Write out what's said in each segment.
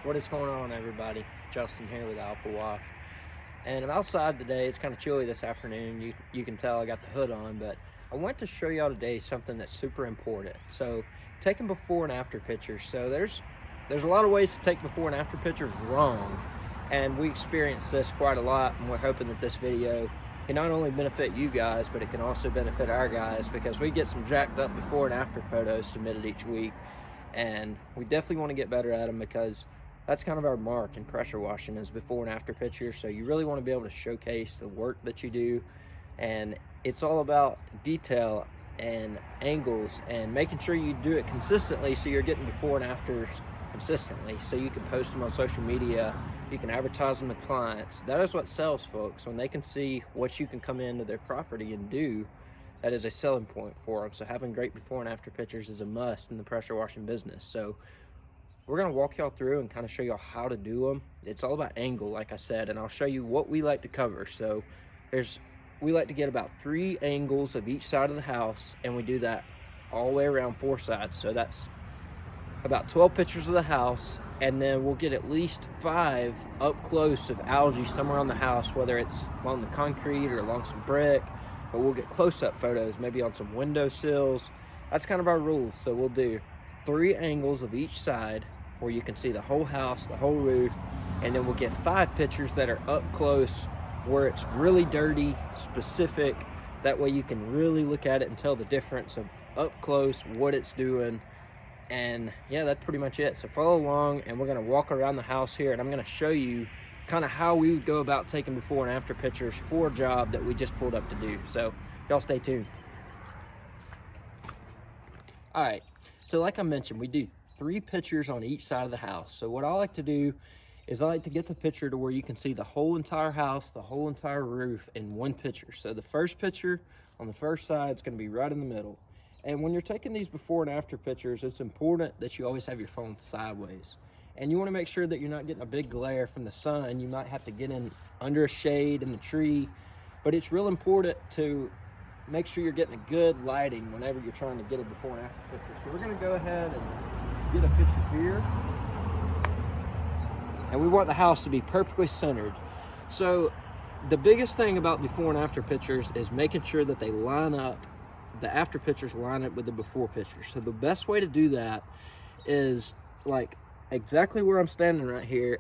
What is going on, everybody? Justin here with Alpha Wash. And I'm outside today. It's kind of chilly this afternoon. You can tell I got the hood on, but I want to show y'all today something that's super important. So taking before and after pictures. So there's a lot of ways to take before and after pictures wrong, and we experience this quite a lot, and we're hoping that this video can not only benefit you guys, but it can also benefit our guys, because we get some jacked up before and after photos submitted each week, and we definitely want to get better at them, because that's kind of our mark in pressure washing, is before and after pictures. So you really want to be able to showcase the work that you do, and it's all about detail and angles and making sure you do it consistently, so you're getting before and afters consistently, so you can post them on social media, you can advertise them to clients. That is what sells, folks. When they can see what you can come into their property and do, that is a selling point for them. So having great before and after pictures is a must in the pressure washing business. So we're going to walk y'all through and kind of show y'all how to do them. It's all about angle, like I said, and I'll show you what we like to cover. So we like to get about 3 angles of each side of the house, and we do that all the way around 4 sides. So that's about 12 pictures of the house, and then we'll get at least 5 up close of algae somewhere on the house, whether it's along the concrete or along some brick, but we'll get close-up photos, maybe on some window sills. That's kind of our rules. So we'll do 3 angles of each side where you can see the whole house, the whole roof, and then we'll get 5 pictures that are up close where it's really dirty, specific. That way you can really look at it and tell the difference of up close, what it's doing. And yeah, that's pretty much it. So follow along, and we're going to walk around the house here, and I'm going to show you kind of how we would go about taking before and after pictures for a job that we just pulled up to do. So y'all stay tuned. All right, so like I mentioned, we do 3 pictures on each side of the house. So what I like to do is I like to get the picture to where you can see the whole entire house, the whole entire roof in one picture. So the first picture on the first side is going to be right in the middle. And when you're taking these before and after pictures, it's important that you always have your phone sideways. And you want to make sure that you're not getting a big glare from the sun. You might have to get in under a shade in the tree, but it's real important to make sure you're getting a good lighting whenever you're trying to get a before and after picture. So we're going to go ahead and get a picture here. And we want the house to be perfectly centered. So the biggest thing about before and after pictures is making sure that they line up, the after pictures line up with the before pictures. So the best way to do that is, like, exactly where I'm standing right here.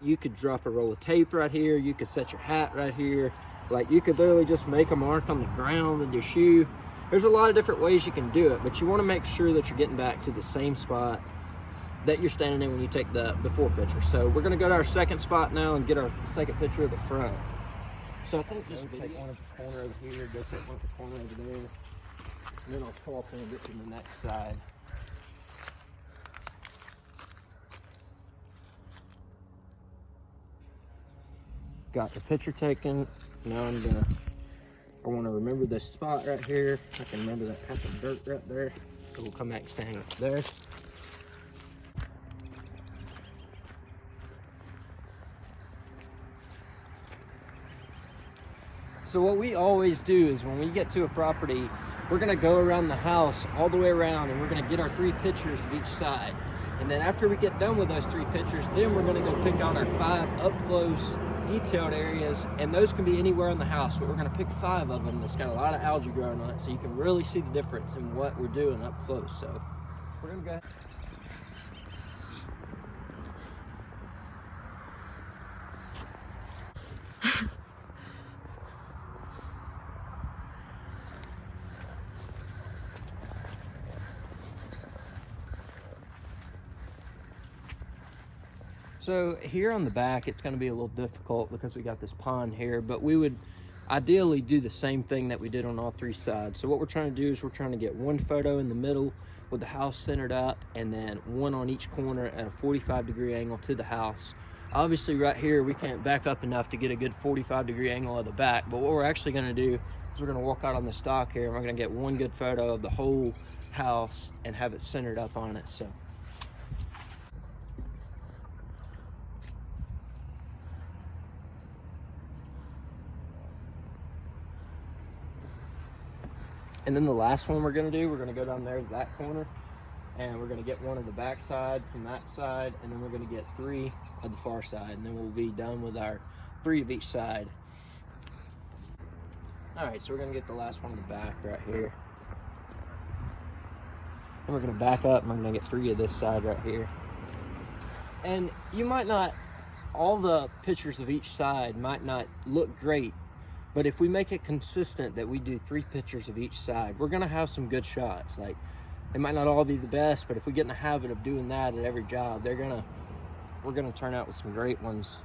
You could drop a roll of tape right here. You could set your hat right here. Like, you could literally just make a mark on the ground with your shoe. There's a lot of different ways you can do it, but you want to make sure that you're getting back to the same spot that you're standing in when you take the before picture. So we're going to go to our second spot now and get our second picture of the front. So I think just take one of the corner over here, go take one of the corner over there, and then I'll pull up and get to the next side. Got the picture taken. Now I want to remember this spot right here. I can remember that patch of dirt right there. So we'll come back and stand up there. So what we always do is when we get to a property, we're going to go around the house all the way around, and we're going to get our 3 pictures of each side. And then after we get done with those 3 pictures, then we're going to go pick out our 5 up close detailed areas, and those can be anywhere in the house, but we're going to pick 5 of them that's got a lot of algae growing on it, so you can really see the difference in what we're doing up close. So we're going to go ahead. So here on the back, it's going to be a little difficult because we got this pond here, but we would ideally do the same thing that we did on all 3 sides. So what we're trying to do is we're trying to get 1 photo in the middle with the house centered up, and then 1 on each corner at a 45-degree angle to the house. Obviously right here, we can't back up enough to get a good 45-degree angle of the back, but what we're actually going to do is we're going to walk out on the stock here, and we're going to get 1 good photo of the whole house and have it centered up on it. So and then the last one we're going to do, we're going to go down there to that corner, and we're going to get one of the back side from that side, and then we're going to get 3 of the far side, and then we'll be done with our 3 of each side. All right, so we're going to get the last one in the back right here. And we're going to back up, and I'm going to get 3 of this side right here. And you might not, all the pictures of each side might not look great, but if we make it consistent that we do 3 pictures of each side, we're gonna have some good shots. Like, they might not all be the best, but if we get in the habit of doing that at every job, we're gonna turn out with some great ones.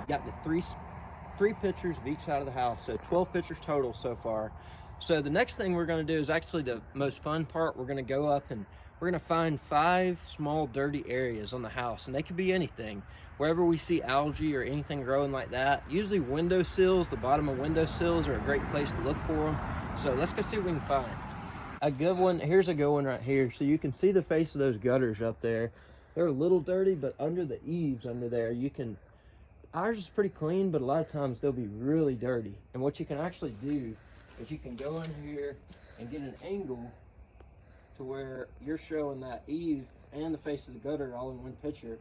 Got the three pictures of each side of the house, so 12 pictures total so far. So the next thing we're going to do is actually the most fun part. We're going to go up and we're going to find 5 small dirty areas on the house, and they could be anything. Wherever we see algae or anything growing like that, usually windowsills, the bottom of windowsills are a great place to look for them. So let's go see what we can find. A good one, here's a good one right here. So you can see the face of those gutters up there. They're a little dirty, but under the eaves under there, ours is pretty clean, but a lot of times they'll be really dirty. And what you can actually do is you can go in here and get an angle to where you're showing that eave and the face of the gutter all in one picture.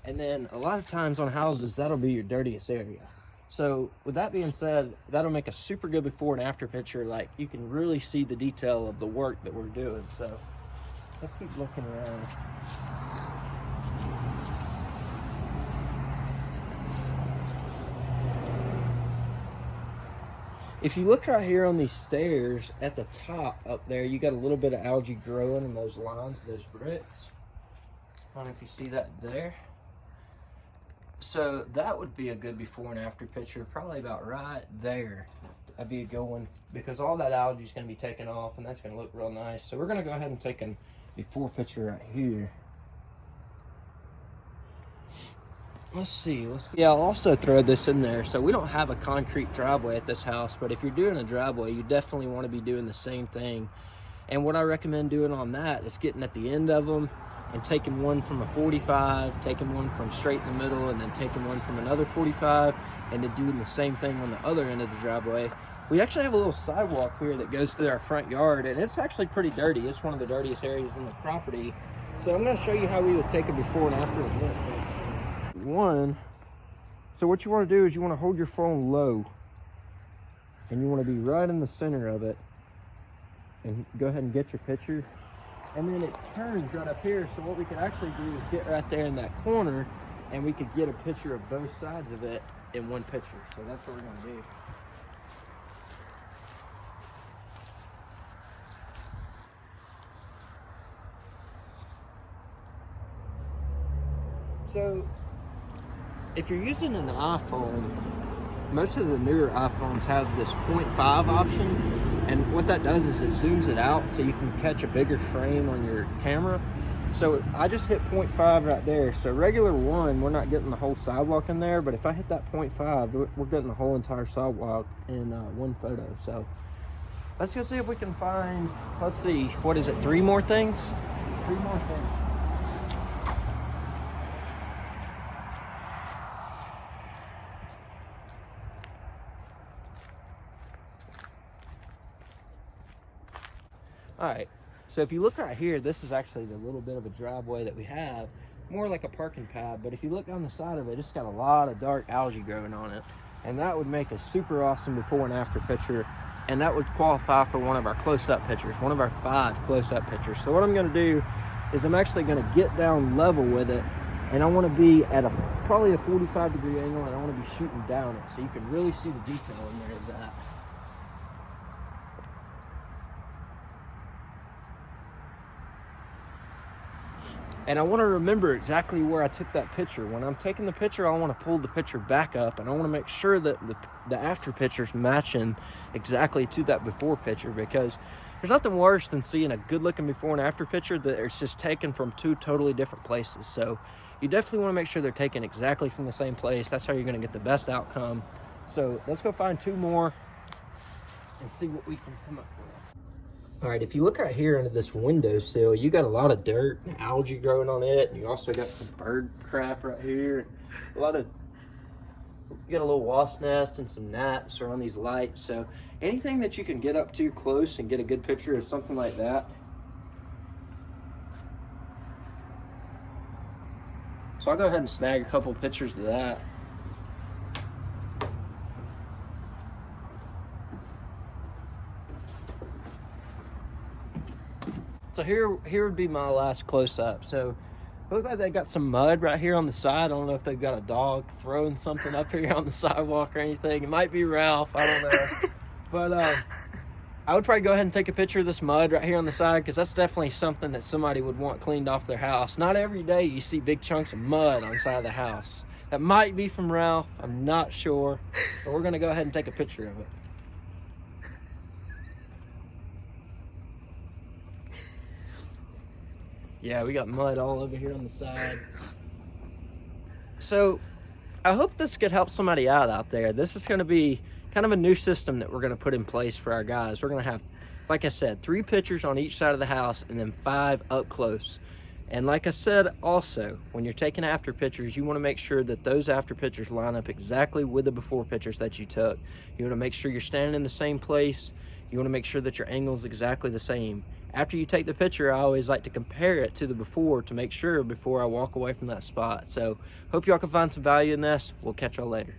And then a lot of times on houses, that'll be your dirtiest area. So with that being said, that'll make a super good before and after picture. Like, you can really see the detail of the work that we're doing. So let's keep looking around. If you look right here on these stairs at the top up there, you got a little bit of algae growing in those lines, those bricks. I don't know if you see that there. So that would be a good before and after picture, probably about right there. That'd be a good one because all that algae is going to be taken off and that's going to look real nice. So we're going to go ahead and take a before picture right here. Let's see. Yeah, I'll also throw this in there. So we don't have a concrete driveway at this house, but if you're doing a driveway, you definitely want to be doing the same thing. And what I recommend doing on that is getting at the end of them and taking one from a 45, taking one from straight in the middle, and then taking one from another 45, and then doing the same thing on the other end of the driveway. We actually have a little sidewalk here that goes through our front yard, and it's actually pretty dirty. It's one of the dirtiest areas on the property. So I'm going to show you how we would take a before and after of this. So what you want to do is you want to hold your phone low, and you want to be right in the center of it, and go ahead and get your picture. And then it turns right up here, so what we could actually do is get right there in that corner, and we could get a picture of both sides of it in one picture. So that's what we're going to do. So if you're using an iPhone, most of the newer iPhones have this 0.5 option, and what that does is it zooms it out so you can catch a bigger frame on your camera. So I just hit 0.5 right there. So regular 1, we're not getting the whole sidewalk in there, but if I hit that 0.5, we're getting the whole entire sidewalk in one photo. So let's go see if we can find, let's see, what is it, 3 more things? 3 more things. All right, so if you look right here, this is actually the little bit of a driveway that we have, more like a parking pad, but if you look on the side of it, it's got a lot of dark algae growing on it, and that would make a super awesome before and after picture, and that would qualify for one of our close-up pictures, one of our 5 close-up pictures. So what I'm gonna do is I'm actually gonna get down level with it, and I wanna be at probably a 45-degree angle, and I wanna be shooting down it, so you can really see the detail in there of that. And I want to remember exactly where I took that picture. When I'm taking the picture, I want to pull the picture back up, and I want to make sure that the after picture's matching exactly to that before picture, because there's nothing worse than seeing a good looking before and after picture that it's just taken from 2 totally different places. So you definitely want to make sure they're taken exactly from the same place. That's how you're going to get the best outcome. So let's go find 2 more and see what we can come up with. All right, if you look right here under this windowsill, you got a lot of dirt and algae growing on it. And you also got some bird crap right here. You got a little wasp nest and some gnats around these lights. So anything that you can get up too close and get a good picture of something like that. So I'll go ahead and snag a couple pictures of that. So here would be my last close-up. So it looks like they got some mud right here on the side. I don't know if they've got a dog throwing something up here on the sidewalk or anything. It might be Ralph, I don't know. But I would probably go ahead and take a picture of this mud right here on the side, because that's definitely something that somebody would want cleaned off their house. Not every day you see big chunks of mud on the side of the house. That might be from Ralph, I'm not sure. But we're gonna go ahead and take a picture of it. Yeah, we got mud all over here on the side. So I hope this could help somebody out there. This is going to be kind of a new system that we're going to put in place for our guys. We're going to have, like I said, 3 pictures on each side of the house and then 5 up close. And like I said, also, when you're taking after pictures, you want to make sure that those after pictures line up exactly with the before pictures that you took. You want to make sure you're standing in the same place. You want to make sure that your angle is exactly the same. After you take the picture, I always like to compare it to the before to make sure before I walk away from that spot. So hope y'all can find some value in this. We'll catch y'all later.